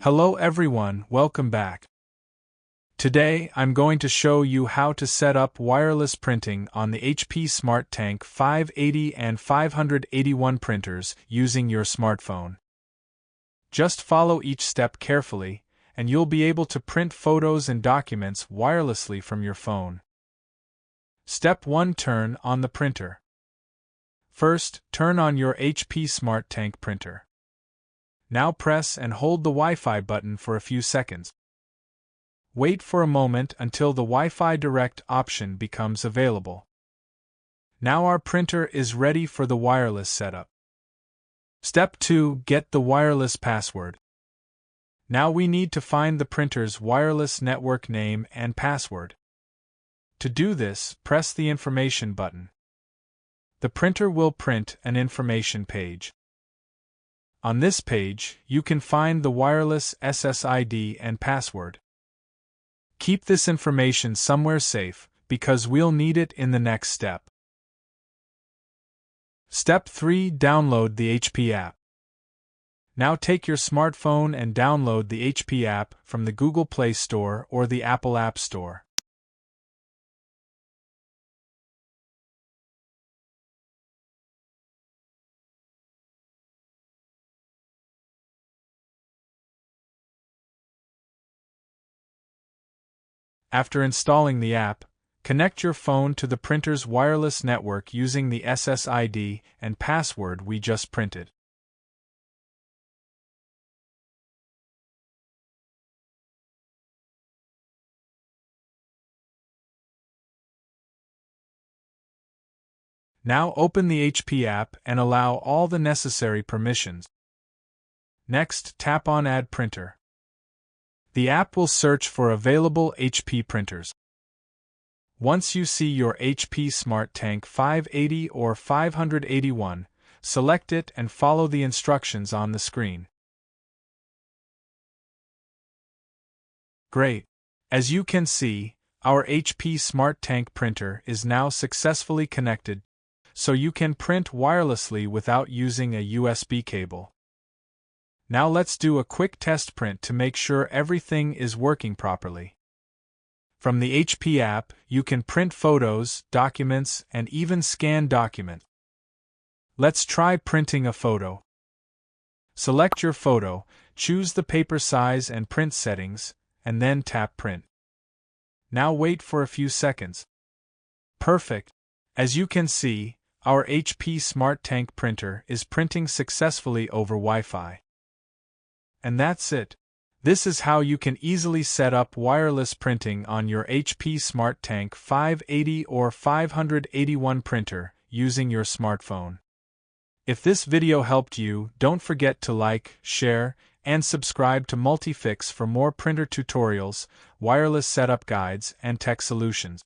Hello everyone, welcome back. Today I'm going to show you how to set up wireless printing on the HP SmartTank 580 and 581 printers using your smartphone. Just follow each step carefully, and you'll be able to print photos and documents wirelessly from your phone. Step 1. Turn on the printer. First, turn on your HP SmartTank printer. Now press and hold the Wi-Fi button for a few seconds. Wait for a moment until the Wi-Fi Direct option becomes available. Now our printer is ready for the wireless setup. Step 2. Get the wireless password. Now we need to find the printer's wireless network name and password. To do this, press the information button. The printer will print an information page. On this page, you can find the wireless SSID and password. Keep this information somewhere safe, because we'll need it in the next step. Step 3. Download the HP app. Now take your smartphone and download the HP app from the Google Play Store or the Apple App Store. After installing the app, connect your phone to the printer's wireless network using the SSID and password we just printed. Now open the HP app and allow all the necessary permissions. Next, tap on Add Printer. The app will search for available HP printers. Once you see your HP SmartTank 580 or 581, select it and follow the instructions on the screen. Great! As you can see, our HP SmartTank printer is now successfully connected, so you can print wirelessly without using a USB cable. Now let's do a quick test print to make sure everything is working properly. From the HP app, you can print photos, documents, and even scan documents. Let's try printing a photo. Select your photo, choose the paper size and print settings, and then tap Print. Now wait for a few seconds. Perfect! As you can see, our HP SmartTank printer is printing successfully over Wi-Fi. And that's it. This is how you can easily set up wireless printing on your HP SmartTank 580 or 581 printer using your smartphone. If this video helped you, don't forget to like, share, and subscribe to Multifix for more printer tutorials, wireless setup guides, and tech solutions.